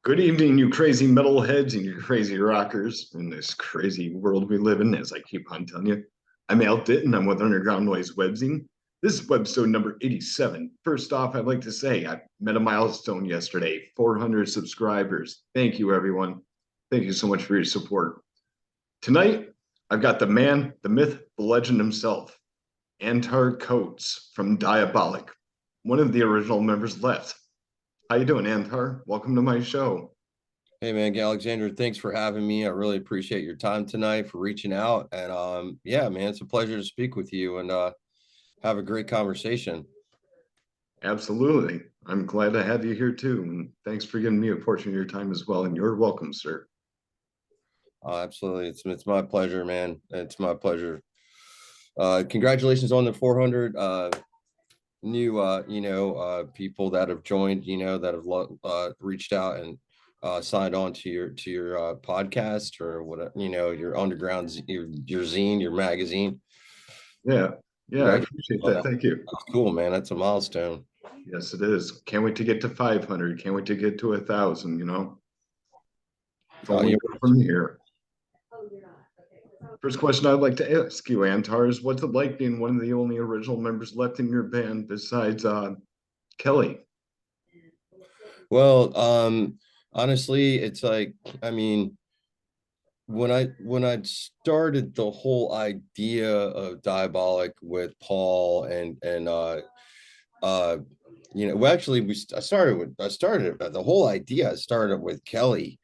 Good evening, you crazy metalheads and you crazy rockers in this crazy world we live in, as I keep on telling you. I'm Al Ditton. I'm with Underground Noise Webzine. This is webisode number 87. First off, I'd like to say I met a milestone yesterday, 400 subscribers. Thank you, everyone. Thank you so much for your support. Tonight, I've got the man, the myth, the legend himself, Aantar Coates from Diabolic, one of the original members left. How you doing, Aantar? Welcome to my show. Hey man, Alexander, thanks for having me. I really appreciate your time tonight, for reaching out. And yeah, man, it's a pleasure to speak with you and have a great conversation. Absolutely. I'm glad to have you here too. And thanks for giving me a portion of your time as well. And you're welcome, sir. Absolutely. It's my pleasure, man. It's my pleasure. Congratulations on the 400 new people that have joined, that have reached out and signed on to your podcast or what, your underground your zine, your magazine. Yeah. Yeah, I appreciate that. Thank you. That's cool, man. That's a milestone. Yes, it is. Can't wait to get to 500. Can't wait to get to 1,000, If only go from here. First question I'd like to ask you, Aantar, is what's it like being one of the only original members left in your band besides Kelly? Well, honestly, it's like, I mean, when I started the whole idea of Diabolic with Paul and well, actually I started the whole idea started with Kelly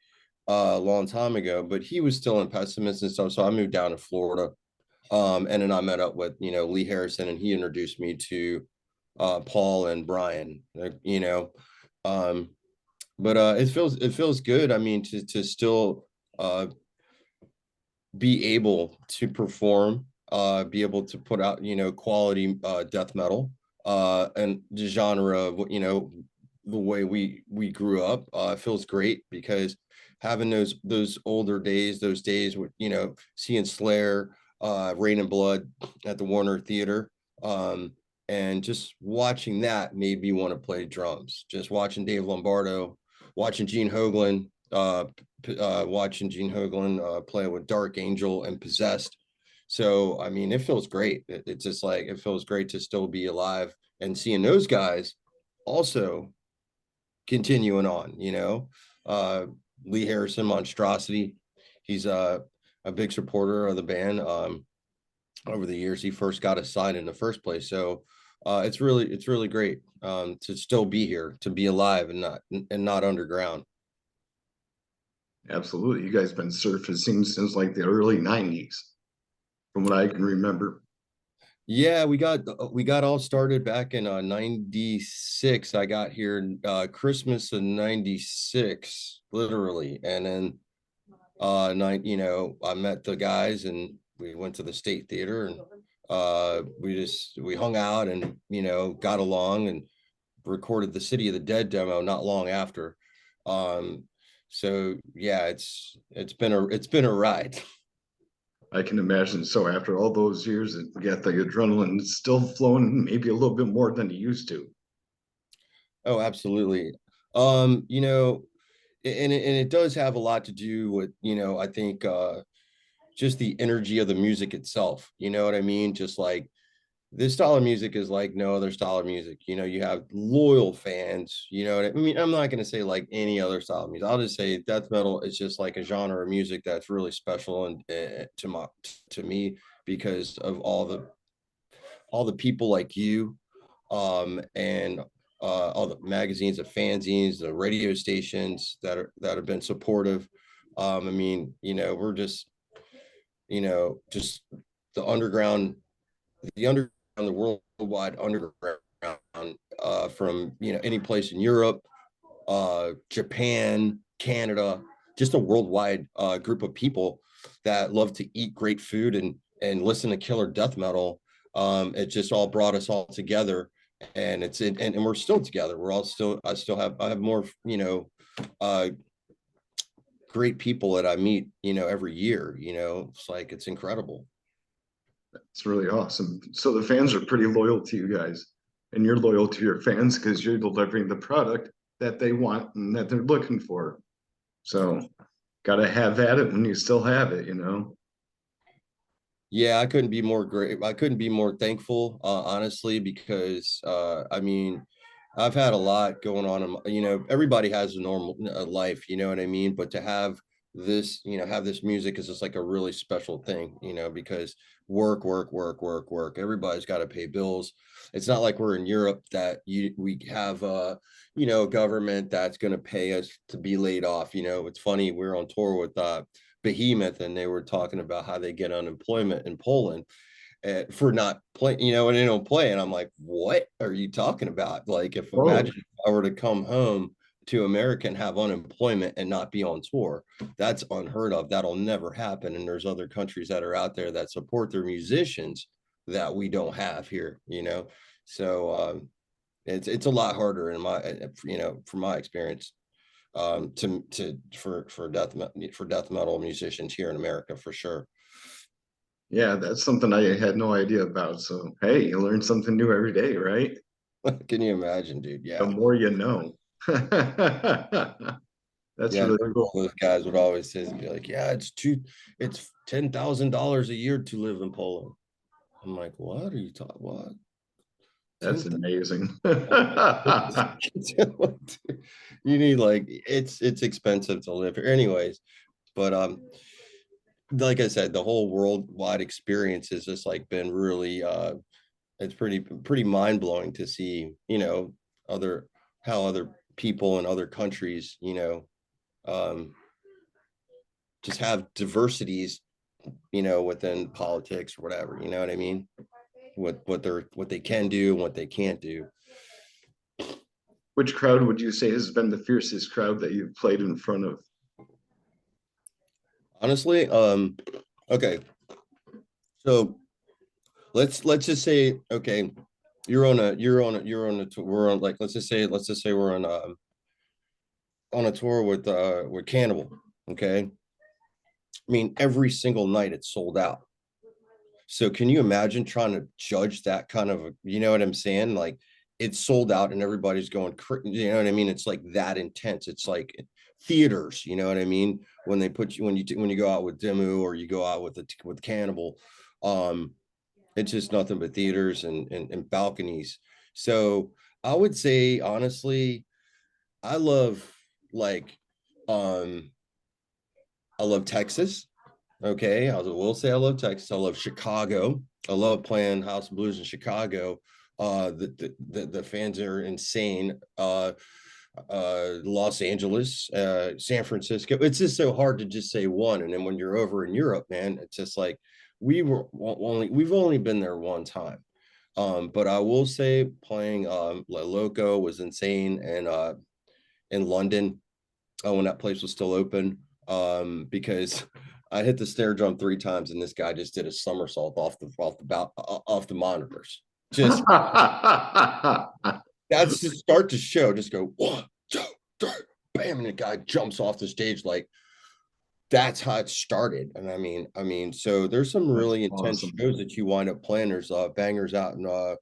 a long time ago, but he was still in Pessimist and stuff, so I moved down to Florida. And then I met up with Lee Harrison, and he introduced me to Paul and Brian, um but it feels good. I mean, to still be able to perform, be able to put out quality death metal, and the genre of the way we grew up. Feels great because having those older days, those days with seeing Slayer, Rain and Blood at the Warner Theater, and just watching that made me want to play drums. Just watching Dave Lombardo, watching Gene Hoglan, play with Dark Angel and Possessed. So I mean, it feels great. It's just like it feels great to still be alive and seeing those guys also continuing on. Lee Harrison, Monstrosity. He's a big supporter of the band. Over the years, he first got us signed in the first place. So it's really great to still be here, to be alive and not underground. Absolutely. You guys been surfacing since like the early 90s, from what I can remember. Yeah, we got all started back in 96. I got here Christmas of 96, literally. And then I met the guys and we went to the State Theater, and we hung out and got along and recorded the City of the Dead demo not long after. So yeah, it's been a ride. I can imagine. So after all those years, it got the adrenaline still flowing, maybe a little bit more than it used to. Oh, absolutely. You know, and it does have a lot to do with, I think just the energy of the music itself. You know what I mean? Just like this style of music is like no other style of music. You have loyal fans. You know what I mean? I'm not going to say like any other style of music. I'll just say death metal is just like a genre of music that's really special and to me because of all the people like you, and all the magazines, the fanzines, the radio stations that have been supportive. I mean, we're just the underground, the worldwide underground, from any place in Europe, Japan, Canada, just a worldwide group of people that love to eat great food and listen to killer death metal. It just all brought us all together, and and we're still together. We're all still I have more uh great people that I meet every year. It's like it's incredible. It's really awesome. So the fans are pretty loyal to you guys, and you're loyal to your fans because you're delivering the product that they want and that they're looking for. So gotta have at it when you still have it, you know. Yeah, I couldn't be more great. I couldn't be more thankful, honestly, because I mean, I've had a lot going on. You know, everybody has a normal life, you know what I mean? But to have this, you know, have this music is just like a really special thing, you know, because work, work, work, work, work. Everybody's got to pay bills. It's not like we're in Europe that we have you know, government that's going to pay us to be laid off. You know, it's funny. We're on tour with Behemoth, and they were talking about how they get unemployment in Poland for not playing, you know, and they don't play. And I'm like, what are you talking about? Like, if Oh, imagine if I were to come home to America and have unemployment and not be on tour, that's unheard of. That'll never happen. And there's other countries that are out there that support their musicians that we don't have here, you know. So it's a lot harder in my, you know, from my experience, to for death metal musicians here in America for sure. yeah, that's something I had no idea about. So hey, you learn something new every day, right? Can you imagine, dude? The Yeah. more you know. That's Yeah, really those cool. those guys would always say, be like, yeah, it's $10,000 a year to live in Poland. I'm like, what are you talking? What? That's 10, amazing. you need like it's expensive to live here, anyways. But like I said, the whole worldwide experience has just like been really it's pretty mind blowing to see, you know, other how other people in other countries, you know, um, just have diversities, you know, within politics or whatever, you know what I mean? What they can do and what they can't do. Which crowd would you say has been the fiercest crowd that you've played in front of? Honestly, okay, so let's just say, okay, we're on, like, let's just say we're on a tour with Cannibal, okay? I mean, every single night it's sold out. So can you imagine trying to judge that kind of, you know what I'm saying? Like, it's sold out and everybody's going, you know what I mean? It's like that intense. It's like theaters, you know what I mean? When they put you, when you go out with Demu or you go out with Cannibal, um, it's just nothing but theaters and balconies. So I would say honestly, I love, like, um I love Texas. Okay, I will say I love Texas. I love Chicago. I love playing House of Blues in Chicago. The fans are insane. Los Angeles, San Francisco. It's just so hard to just say one. And then when you're over in Europe, man, it's just like we've only been there one time. But I will say playing La Loco was insane, and in London, when that place was still open, because I hit the snare drum 3 times and this guy just did a somersault off the monitors. Just that's to start the show. Just go 1, 2, 3, bam, and the guy jumps off the stage like that's how it started. And so there's some That's really intense awesome. shows that you wind up playing. There's bangers out in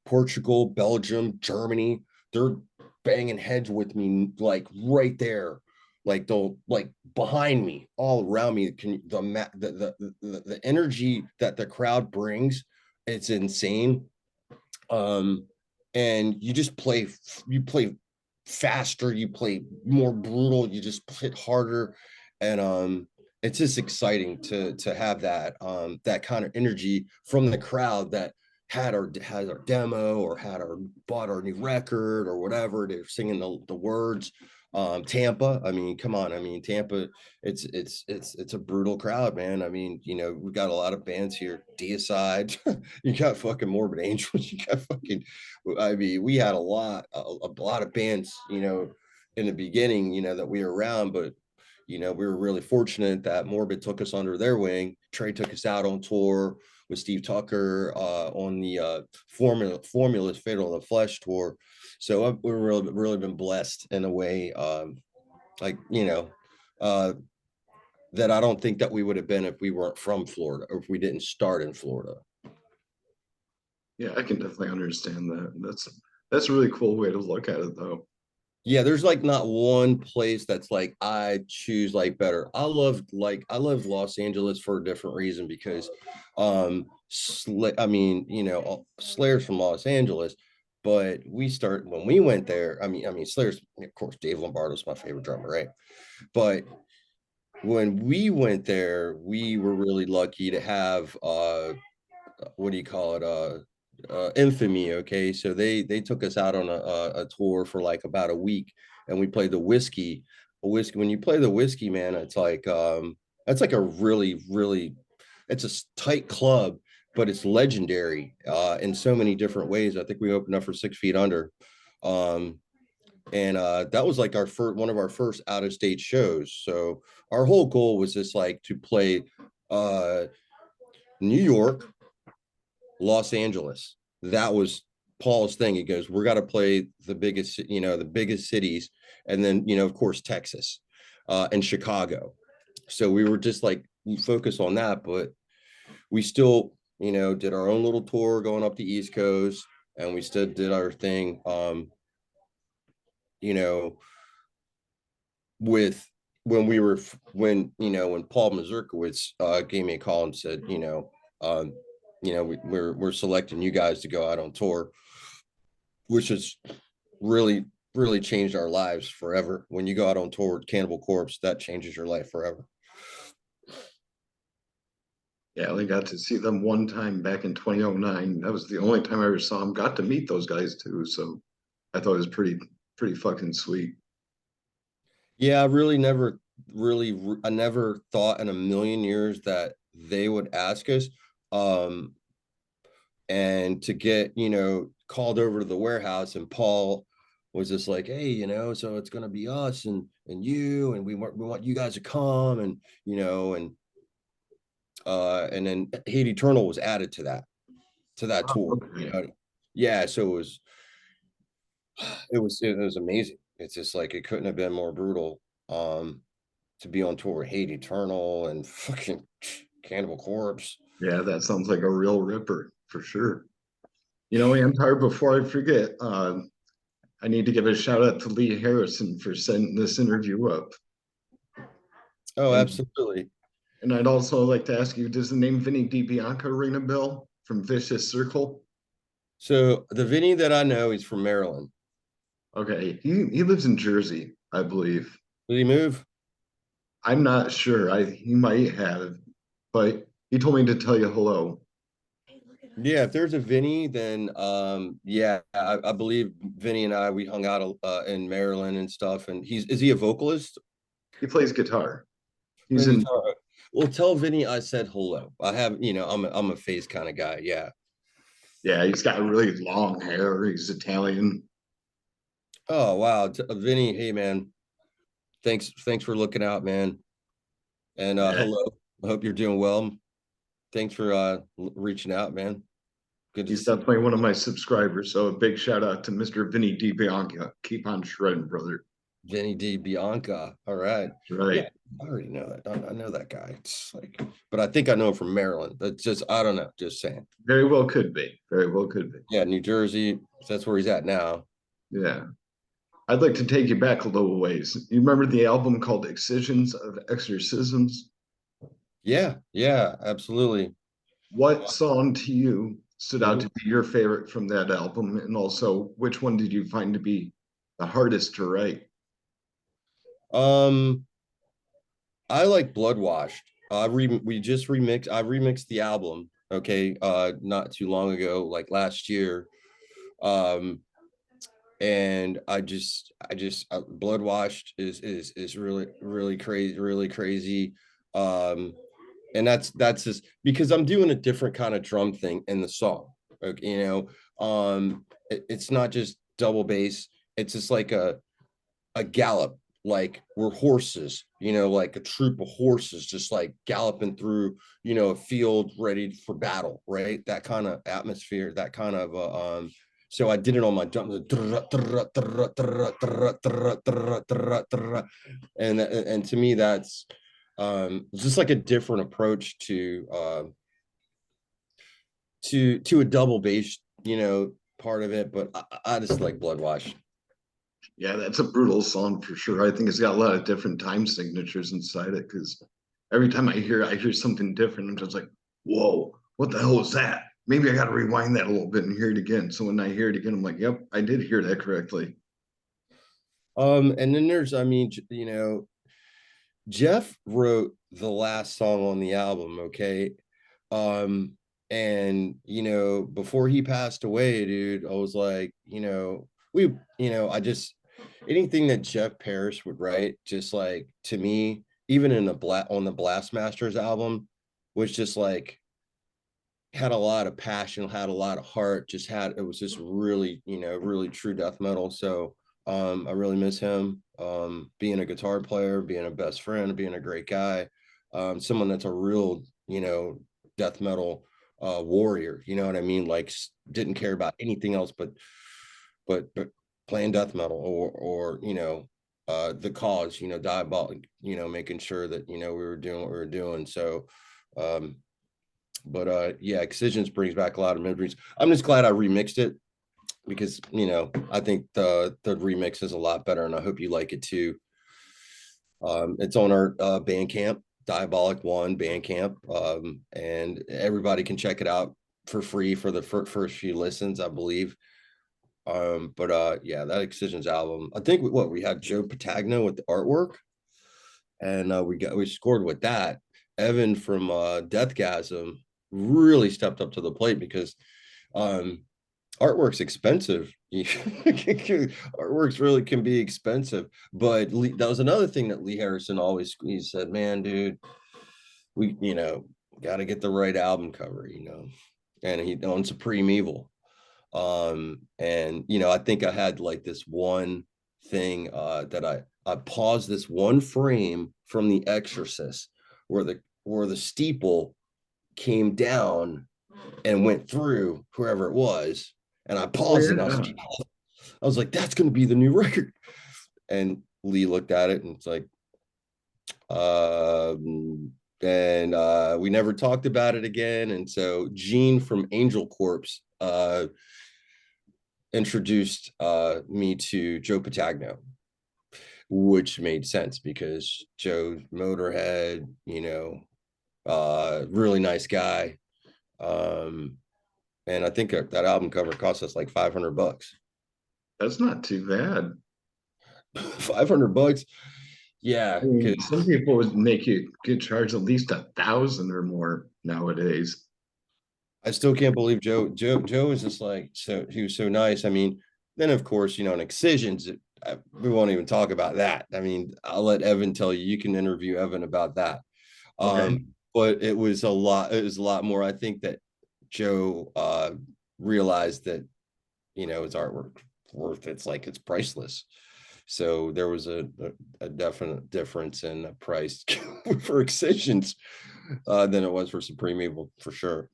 Portugal, Belgium, Germany. They're banging heads with me like right there, like they'll like behind me, all around me. Can the energy that the crowd brings, it's insane. Um, and you play faster, you play more brutal, you just hit harder, and it's just exciting to have that kind of energy from the crowd that had our demo or bought our new record or whatever. They're singing the words. Tampa, I mean, come on, I mean, Tampa, it's a brutal crowd, man. I mean, you know, we've got a lot of bands here. Deicide, you got fucking Morbid Angels, you got fucking, I mean, we had a lot of bands, you know, in the beginning, you know, that we were around, but you know, we were really fortunate that Morbid took us under their wing. Trey took us out on tour with Steve Tucker on the Formula's Fatal in the Flesh tour. So we've really been blessed in a way, like, you know, uh, that I don't think that we would have been if we weren't from Florida or if we didn't start in Florida. Yeah, I can definitely understand that. That's a really cool way to look at it, though. Yeah, there's like not one place that's like I choose like better. I love Los Angeles for a different reason because I mean, Slayer's from Los Angeles, but when we went there, I mean Slayer's, of course, Dave Lombardo's my favorite drummer, right? But when we went there, we were really lucky to have what do you call it? Infamy. Okay, so they took us out on a tour for like about a week, and we played the whiskey. A whiskey. When you play the whiskey, man, it's like a really it's a tight club, but it's legendary in so many different ways. I think we opened up for 6 Feet Under. And that was like our first one of our first out of state shows. So our whole goal was just like to play uh New York, Los Angeles. That was Paul's thing. He goes, we're got to play the biggest cities, and then of course Texas, and Chicago. So we were just like focused on that, but we still did our own little tour going up the East Coast, and we still did our thing. You know, with when Paul Mazurkowitz gave me a call and said, we're selecting you guys to go out on tour, which has really changed our lives forever. When you go out on tour with Cannibal Corpse, that changes your life forever. Yeah, I only got to see them one time back in 2009. That was the only time I ever saw them. Got to meet those guys too, so I thought it was pretty fucking sweet. Yeah, I never thought in a million years that they would ask us. Um, and to get called over to the warehouse, and Paul was just like, hey, so it's going to be us and you, and we want you guys to come, and and then Hate Eternal was added to that Oh, tour. okay. Yeah, so it was amazing. It's just like it couldn't have been more brutal to be on tour with Hate Eternal and fucking Cannibal Corpse. Yeah, that sounds like a real ripper for sure. Antar, before I forget, I need to give a shout out to Lee Harrison for setting this interview up. Oh, And absolutely. and I'd also like to ask you, does the name Vinny DiBianca ring a bell from Vicious Circle? So the Vinny that I know, he's from Maryland. Okay, he lives in Jersey, I believe. Did he move? I'm not sure. He might have, but he told me to tell you hello. Yeah, if there's a Vinny, then yeah, I believe Vinny and we hung out in Maryland and stuff. And is he a vocalist? He plays guitar. He's Plays in guitar. Well, tell Vinny I said hello. I'm a face kind of guy. Yeah. Yeah, he's got really long hair. He's Italian. Oh wow, Vinny. Hey man, thanks for looking out, man. And Yeah, hello. I hope you're doing well. Thanks for reaching out, man. Good to he's see definitely one of my subscribers. So a big shout out to Mr. Vinny DiBianca. Keep on shredding, brother. Vinny D. Bianca. All right. Right. Yeah, I already know that. I know that guy. It's like, but I think I know him from Maryland. That's just, I don't know. Just saying. Very well could be. Very well could be. Yeah, New Jersey. That's where he's at now. Yeah. I'd like to take you back a little ways. You remember the album called Excisions of Exorcisms? Yeah, yeah, absolutely. What song to you stood out Mhm. to be your favorite from that album? And also, which one did you find to be the hardest to write? Um, I like Blood Washed. We just remixed. I remixed the album. Okay, not too long ago, like last year. Um, and Blood Washed is really crazy, really crazy. Um, and that's just because I'm doing a different kind of drum thing in the song. Okay, it's not just double bass. It's just like a gallop, like we're horses, like a troop of horses just like galloping through, a field ready for battle, right? That kind of atmosphere, that kind of so I did it on my drum, and to me that's just like a different approach to a double bass, part of it. But I just like Blood Wash. Yeah, that's a brutal song for sure. I think it's got a lot of different time signatures inside it because every time I hear something different. I'm just like, whoa, what the hell was that? Maybe I got to rewind that a little bit and hear it again. So when I hear it again, I'm like, yep, I did hear that correctly. And then there's, I mean, you know, Jeff wrote the last song on the album, okay? Um, and you know, before he passed away, dude, I was like, I just anything that Jeff Parrish would write, just like to me, even in on the Blastmasters album, was just like had a lot of passion, had a lot of heart, just had it was just really, really true death metal. So I really miss him. Being a guitar player, being a best friend, being a great guy, someone that's a real, death metal warrior, you know what I mean? Like didn't care about anything else but playing death metal or the cause, Diabolic, making sure that we were doing what we were doing. So yeah, Excisions brings back a lot of memories. I'm just glad I remixed it because I think the remix is a lot better, and I hope you like it too. It's on our Bandcamp, Diabolic One Bandcamp, and everybody can check it out for free for the first few listens, I believe. Yeah, that Excisions album. I think what we had Joe Patagno with the artwork, and we scored with that. Evan from Deathgasm really stepped up to the plate because um artwork's expensive. Artworks really can be expensive, but that was another thing that Lee Harrison always he said, man, dude, we got to get the right album cover, and he on Supreme Evil. And I think I had like this one thing that I paused this one frame from The Exorcist where the steeple came down and went through whoever it was, and I Oh paused it. And I was like, that's going to be the new record. And Lee looked at it and it's like, and we never talked about it again. And so Gene from Angel Corpse introduced me to Joe Patagno, which made sense because Joe's Motorhead, really nice guy. Um, and I think that album cover cost us like $500. That's not too bad. $500. Yeah, I because mean, some people would make you get charged at least 1,000 or more nowadays. I still can't believe Joe is just like, so he was so nice. I mean, then of course, in Excisions, we won't even talk about that. I mean, I'll let Evan tell you. You can interview Evan about that. Okay. But it was a lot more. I think that Joe realized that his artwork it's priceless. So there was a definite difference in price for Excisions than it was for Supreme Evil, for sure.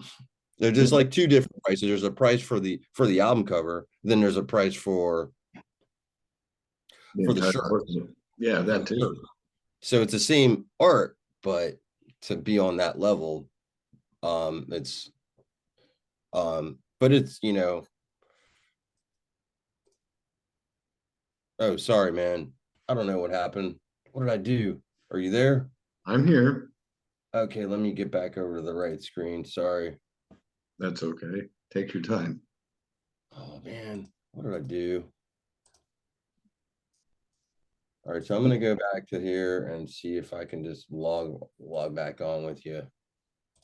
They're just like two different prices. There's a price for the album cover, then there's a price The for the entire shirt. organ. Yeah, For that the shirt. too. So it's the same art, but to be on that level, it's but it's oh, sorry, man. I don't know what happened. What did I do? Are you there? I'm here. Okay, let me get back over to the right screen. Sorry. That's okay. Take your time. Oh man, what did I do? All right, so I'm gonna go back to here and see if I can just log back on with you.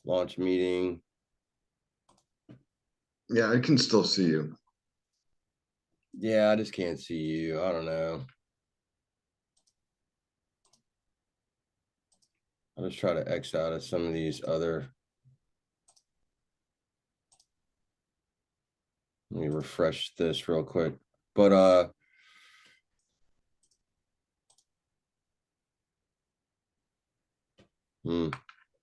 Launch meeting. Yeah, I can still see you. Yeah, I just can't see you. I don't know. I'll just try to X out of some of these other. Let me refresh this real quick. But I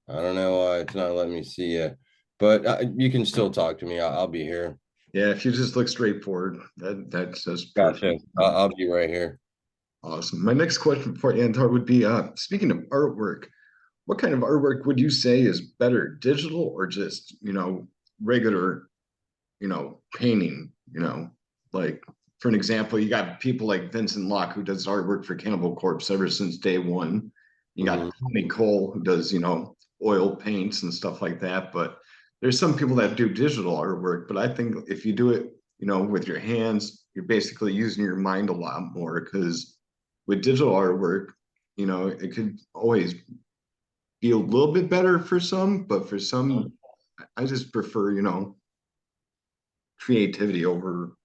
don't know why it's not letting me see you. But you can still talk to me. I'll be here. Yeah, if you just look straight forward, that's just Gotcha. perfect. I'll be right here. Awesome. My next question for Antar would be speaking of artwork, what kind of artwork would you say is better, digital or just, regular, painting, like for an example, you got people like Vincent Locke, who does artwork for Cannibal Corpse ever since day one. You got Mhm. Tony Cole, who does, oil paints and stuff like that. But there's some people that do digital artwork. But I think if you do it, with your hands, you're basically using your mind a lot more because with digital artwork, it could always be a little bit better for some, but for some, I just prefer, creativity over,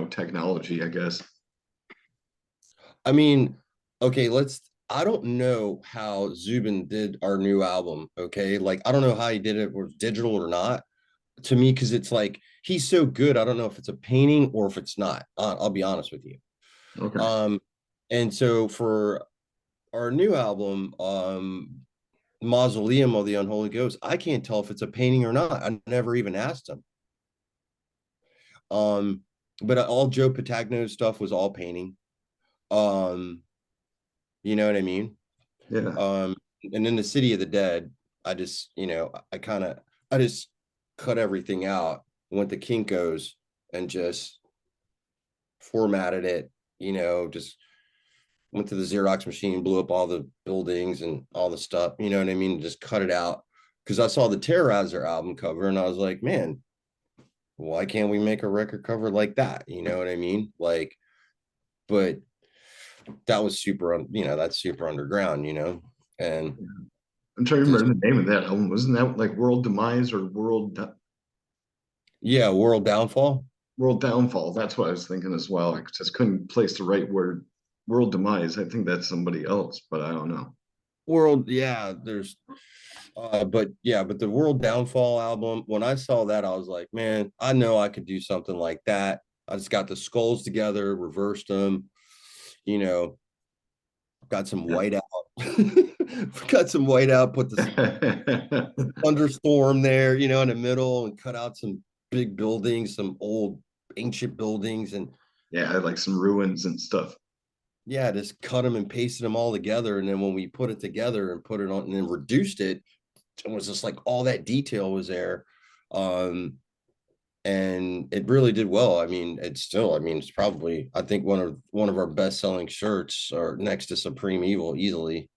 technology, I guess. I mean, okay, I don't know how Zubin did our new album. Okay. Like, I don't know how he did it, was digital or not to me, because it's like he's so good. I don't know if it's a painting or if it's not. I'll be honest with you. Okay. Um, and so for our new album, Mausoleum of the Unholy Ghost, I can't tell if it's a painting or not. I never even asked him. Um, but all Joe Patagno's stuff was all painting. Um, you know what I mean? Yeah. Um, and in the City of the Dead, I just, I just cut everything out, went to Kinko's and just formatted it, just went to the Xerox machine, blew up all the buildings and all the stuff, you know what I mean? Just cut it out. Because I saw the Terrorizer album cover and I was like, man, why can't we make a record cover like that? You know what I mean? Like, but that was that's super underground, and I'm trying to just, remember the name of that album. Wasn't that like World Demise or yeah, World Downfall. World Downfall? That's what I was thinking as well. I just couldn't place the right word. World Demise. I think that's somebody else, but I don't know. World, yeah, there's but the World Downfall album, when I saw that, I was like, man, I know I could do something like that. I just got the skulls together, reversed them, you know, got some white out, got some white out, put the Yeah. thunderstorm there, in the middle, and cut out some big buildings, some old ancient buildings, and Yeah, I like some ruins and stuff. yeah, just cut them and pasted them all together. And then when we put it together and put it on and then reduced it, it was just like all that detail was there. Um, and it really did well. I mean, it's probably, I think one of our best selling shirts, or next to Supreme Evil easily,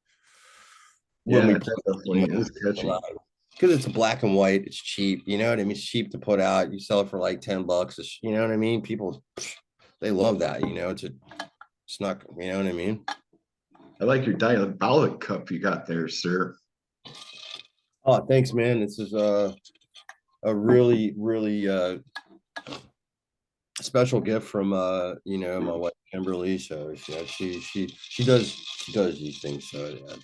when Yeah, we that put definitely is catchy. because it's black and white, it's cheap, you know what I mean? It's cheap to put out. You sell it for like $10. You know what I mean? People, they love that, it's not, you know what I mean? I like your Diabolic cup you got there, sir. Oh, thanks, man. This is a really, really special gift from my wife Kimberly. So yeah, she does these things. So yeah,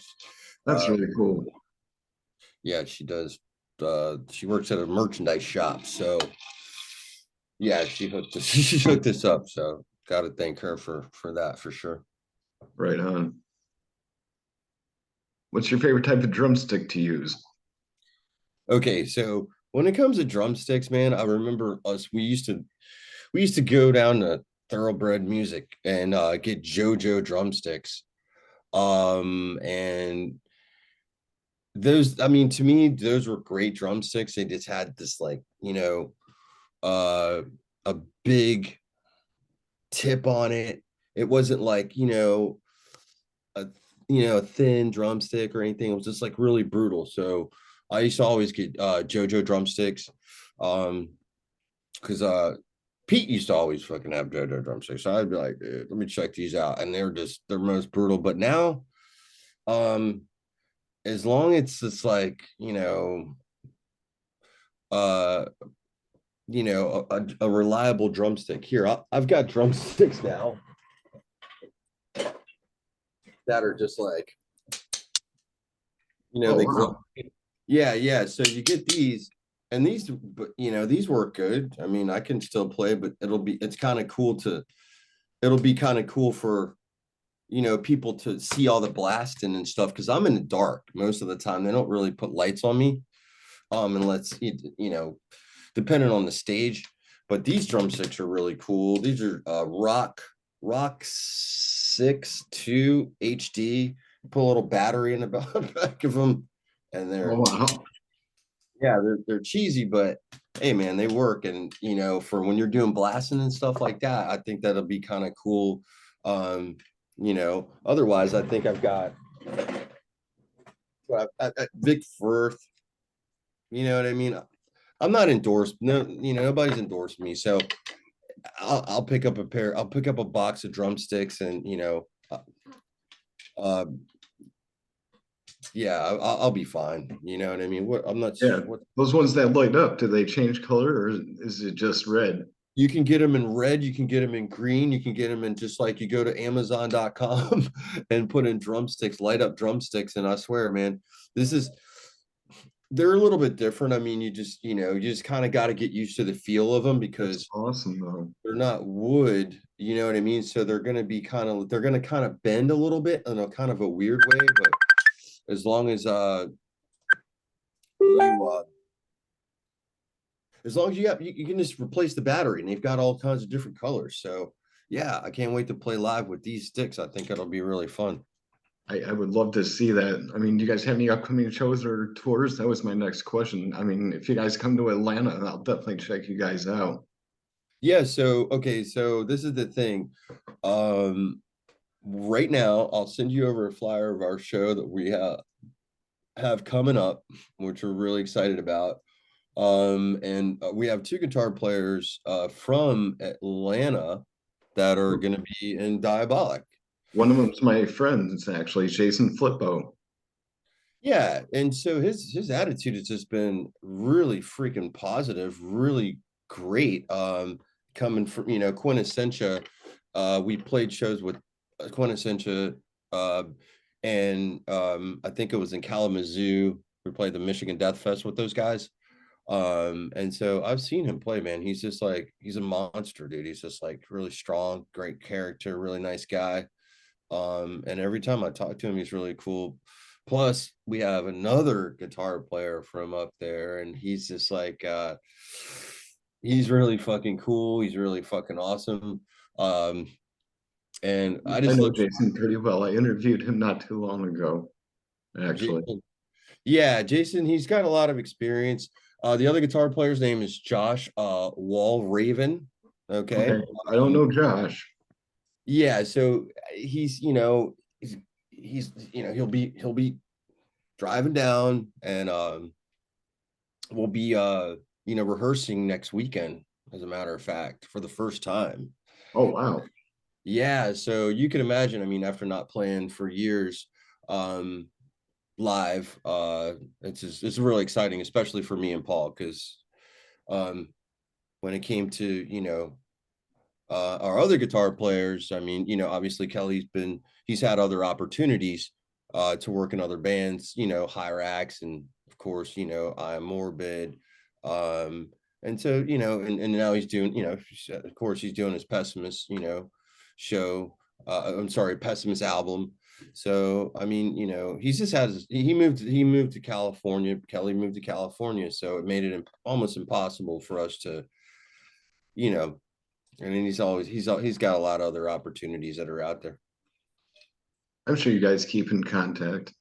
That's really cool. yeah, she does. She works at a merchandise shop. So yeah, she hooked this up. So got to thank her for that for sure. Right on. What's your favorite type of drumstick to use? Okay, so when it comes to drumsticks, man, I remember us. We used to go down to Thoroughbred Music and get JoJo drumsticks. And those, I mean, to me, those were great drumsticks. They just had this like, uh a big tip on it. It wasn't like, a a thin drumstick or anything. It was just like really brutal. So I used to always get JoJo drumsticks. Because Pete used to always fucking have JoJo drumsticks. So I'd be like, dude, let me check these out. And they're most brutal. But now, um, as long as it's like, uh a reliable drumstick. Here, I've got drumsticks now that are just like, Oh they glow. wow. Yeah. So you get these, and these, but these work good. I mean, I can still play, but it'll be kind of cool for people to see all the blasting and stuff, because I'm in the dark most of the time. They don't really put lights on me, unless depending on the stage. But these drumsticks are really cool. These are Rock 6 2 HD. Put a little battery in the back of them, and Oh wow. they're cheesy, but hey man, they work. And for when you're doing blasting and stuff like that, I think that'll be kind of cool. Um, Otherwise, I think I've got Vic Firth, you know what I mean? I'm not endorsed. No, nobody's endorsed me. So I'll pick up I'll pick up a box of drumsticks and, uh, yeah, I'll be fine. You know what I mean? I'm not, Yeah, what, those ones that light up, do they change color or is it just red? you can get them in red, you can get them in green, you can get them in, just like you go to Amazon.com and put in drumsticks, light up drumsticks. And I swear, man, this is, they're a little bit different. I mean, you just kind of got to get used to the feel of them That's because awesome though. they're not wood, you know what I mean? So they're going to kind of bend a little bit in a kind of a weird way, but as long as you as long as you can just replace the battery, and they've got all kinds of different colors. So yeah, I can't wait to play live with these sticks. I think it'll be really fun. I would love to see that. I mean, do you guys have any upcoming shows or tours? That was my next question. I mean, if you guys come to Atlanta, I'll definitely check you guys out. Yeah, so okay, so this is the thing. Um right now I'll send you over a flyer of our show that we have coming up, which we're really excited about. And we have two guitar players from Atlanta that are going to be in Diabolic. One of them's my friend. It's actually Jason Flippo. Yeah, and so his attitude has just been really freaking positive, really great. Coming from Quintessentia, we played shows with Quintessentia, uh, and I think it was in Kalamazoo. We played the Michigan Death Fest with those guys. And so I've seen him play, man. He's just like, he's a monster, dude. He's just like really strong, great character, really nice guy. And every time I talk to him, he's really cool. Plus, we have another guitar player from up there, and he's just like he's really fucking cool. He's really fucking awesome. Um, and I I just know look Jason pretty well. I interviewed him not too long ago, actually. Jason. Yeah, Jason, he's got a lot of experience. The other guitar player's name is Josh Wall Raven. Okay. Okay. I don't know Josh. Yeah, so he's he'll be driving down, and we'll be rehearsing next weekend, as a matter of fact, for the first time. Oh, wow. Yeah, so you can imagine, I mean, after not playing for years um live, it's really exciting, especially for me and Paul, because um when it came to our other guitar players, I mean, obviously he's had other opportunities to work in other bands, Hyrax, and of course, I Am Morbid. And so, and now he's doing, of course, he's doing his Pessimist, show. I'm sorry, Pessimist album. So, I mean, he's just he moved to California. Kelly moved to California. So it made it almost impossible for us to, you know, and then he's got a lot of other opportunities that are out there. I'm sure you guys keep in contact.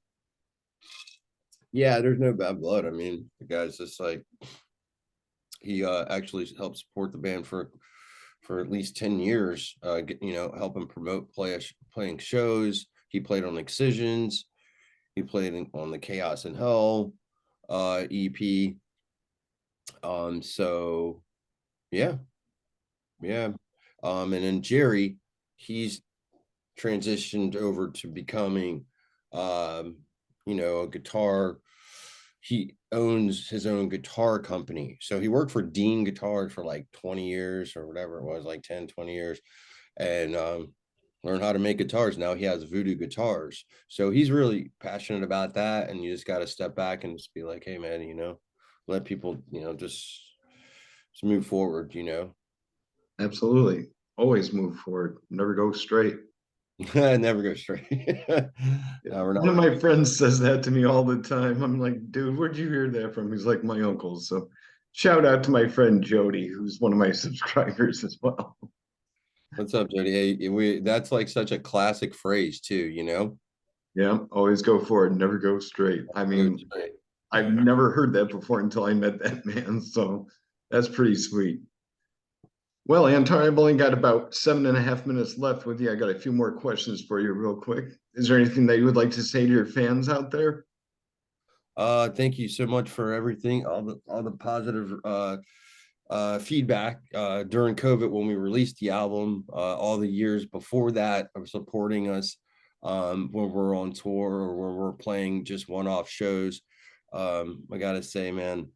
Yeah, there's no bad blood. I mean, the guy's just like, he actually helped support the band for at least 10 years, helping promote playing shows. He played on Excisions, he played on the Chaos and Hell EP. So yeah, yeah. And then Jerry, he's transitioned over to becoming a guitar. He owns his own guitar company. So he worked for Dean Guitars for like 20 years or whatever it was, like 10, 20 years, and learned how to make guitars. Now he has Voodoo Guitars. So he's really passionate about that. And you just got to step back and just be like, hey, man, let people, just move forward. Absolutely. Always move forward. Never go straight. Never go straight. No, we're One of not. my friends says that to me all the time. I'm like, dude, where'd you hear that from? He's like my uncle. So shout out to my friend Jody, who's one of my subscribers as well. What's up, Jody? Hey, that's like such a classic phrase too. Yeah, always go forward, never go straight. I Go mean, straight. I've never heard that before until I met that man. So That's pretty sweet. Well, Antar, I've only got about 7.5 minutes left with you. I got a few more questions for you real quick. Is there anything that you would like to say to your fans out there? Thank you so much for everything, all the positive feedback during COVID when we released the album, all the years before that of supporting us when we're on tour or when we're playing just one-off shows. I gotta say, man,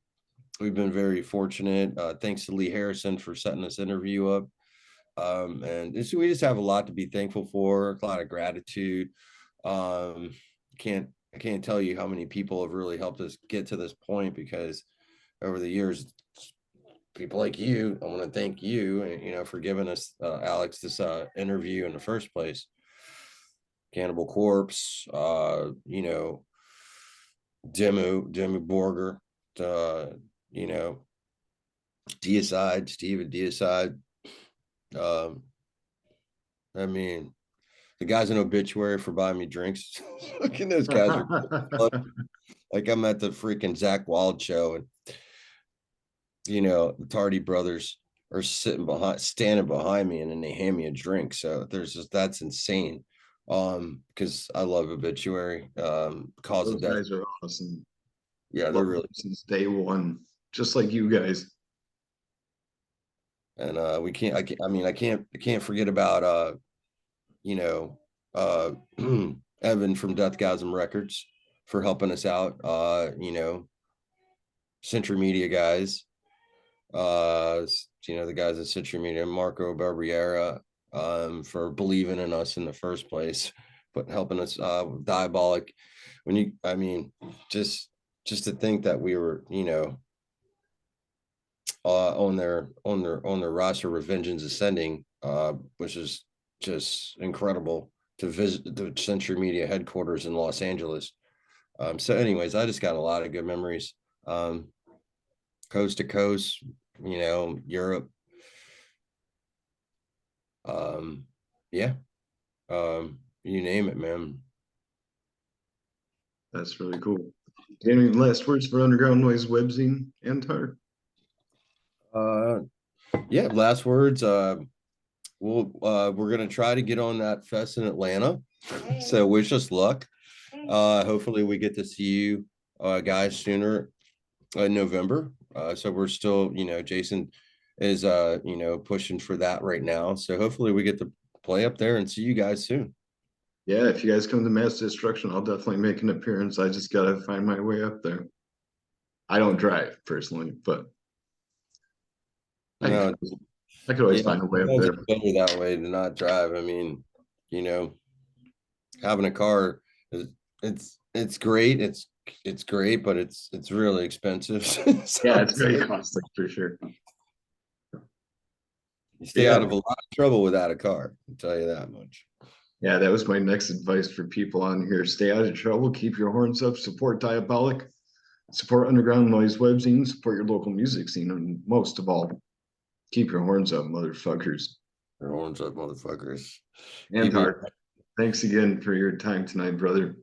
we've been very fortunate. Thanks to Lee Harrison for setting this interview up. And we just have a lot to be thankful for, a lot of gratitude. Um, can't I can't tell you how many people have really helped us get to this point, because over the years, people like you, I want to thank you, for giving us, Alex, this interview in the first place. Cannibal Corpse, Demu Borger, uh, you know, Deicide, Steven Deicide. Um, I mean, the guys in Obituary for buying me drinks. Look at those guys are like I'm at the freaking Zach Wild show, and the Tardy brothers are standing behind me, and then they hand me a drink. So that's insane. Because I love Obituary. Cause of Those Death. guys are awesome. Yeah, they're Love them really, since day one, just like you guys. and I can't forget about you know, uh Evan from Deathgasm Records for helping us out. Century Media guys, the guys at Century Media, Marco Barbiera, for believing in us in the first place, but helping us with Diabolic. Just to think that we were, on their roster, Revengeance Ascending, which is just incredible, to visit the Century Media headquarters in Los Angeles. So anyways, I just got a lot of good memories. Coast to coast, Europe. Yeah. You name it, man. That's really cool. Any last words for Underground Noise Webzine, Antar? Uh, yeah, last words. We're gonna try to get on that fest in Atlanta. So wish us luck. Hopefully we get to see you guys sooner in November. So we're still, Jason is pushing for that right now. So hopefully we get to play up there and see you guys soon. Yeah, if you guys come to Mass Destruction, I'll definitely make an appearance. I just gotta find my way up there. I don't drive personally, but I No, could, I could always yeah, find a way up it's there. better that way to not drive. I mean, you know, having a car is it's great. It's great, but it's really expensive. Yeah, So it's very costly for sure. you stay Yeah, out of a lot of trouble without a car. I'll tell you that much. yeah, that was my next advice for people on here. Stay out of trouble, keep your horns up, support Diabolic, support Underground Noise Webzine, support your local music scene, and most of all, keep your horns up, motherfuckers. Your horns up, motherfuckers. Keep it. Antar, thanks again for your time tonight, brother.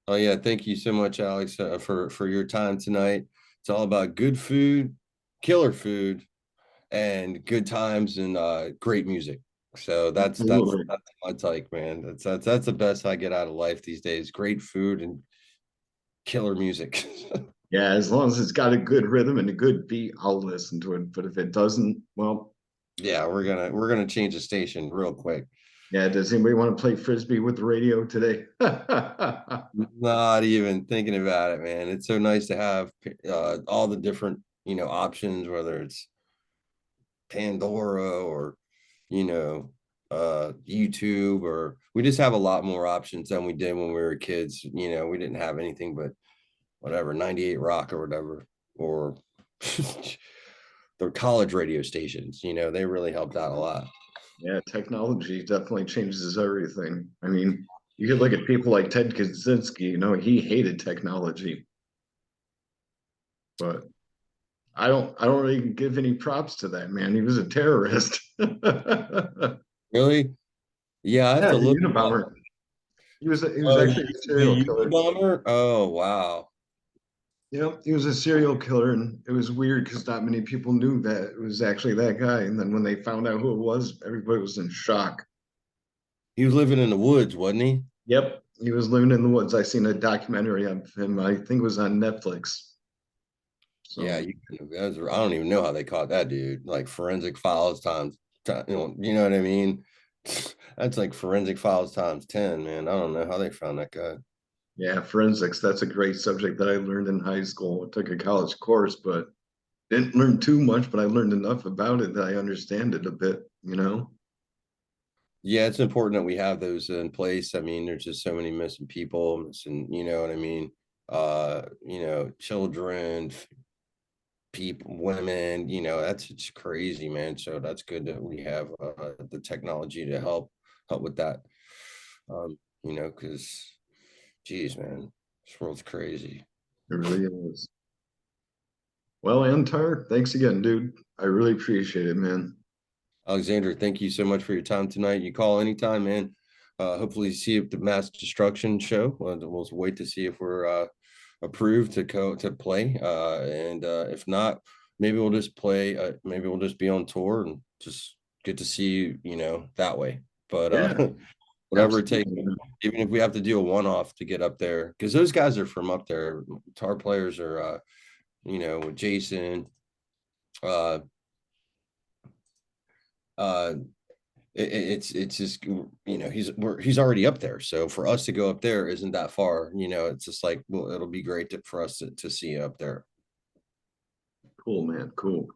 Oh yeah, thank you so much, Alex, for your time tonight. It's all about good food, killer food, and good times, and great music. So Absolutely. that's my take, man. That's the best I get out of life these days. Great food and killer music. Yeah, as long as it's got a good rhythm and a good beat, I'll listen to it. But if it doesn't, well, Yeah, we're gonna change the station real quick. yeah, does anybody want to play frisbee with the radio today? Not even thinking about it, man. It's so nice to have all the different options, whether it's Pandora or you know YouTube, or we just have a lot more options than we did when we were kids. We didn't have anything but whatever 98 Rock or whatever, or the college radio stations. They really helped out a lot. Yeah, technology definitely changes everything. I mean, you could look at people like Ted Kaczynski, he hated technology, but I don't really give any props to that man. He was a terrorist. Really? Yeah, I have Yeah, to the look. Unabomber. He was actually a The serial killer. Unabomber. Oh wow. Yep, he was a serial killer, and it was weird because not many people knew that it was actually that guy. And then when they found out who it was, everybody was in shock. He was living in the woods, wasn't he? Yep, he was living in the woods. I seen a documentary of him. I think it was on Netflix. Yeah, So I don't even know how they caught that dude. Like forensic files times, you know what I mean? That's like forensic files times 10, man. I don't know how they found that guy. yeah, forensics, that's a great subject that I learned in high school. I took a college course, but didn't learn too much, but I learned enough about it that I understand it a bit. Yeah, it's important that we have those in place. I mean, there's just so many missing people, missing, you know what I mean? Children, people, women, that's just crazy, man. So that's good that we have the technology to help with that. Because geez, man, this world's crazy. It really is. Well, Antar, thanks again, dude. I really appreciate it, man. Alexander, thank you so much for your time tonight. You call anytime, man. Hopefully see if the mass destruction show. We'll wait to see if we're approved to play. And if not, maybe we'll just play. Maybe we'll just be on tour and just get to see you, that way. But Yeah, whatever it takes, absolutely. even if we have to do a one-off to get up there, because those guys are from up there. Guitar players are, with Jason. Uh, uh, it's just he's already up there, so for us to go up there isn't that far. It's just like, well, it'll be great for us to see you up there. Cool, man. Cool.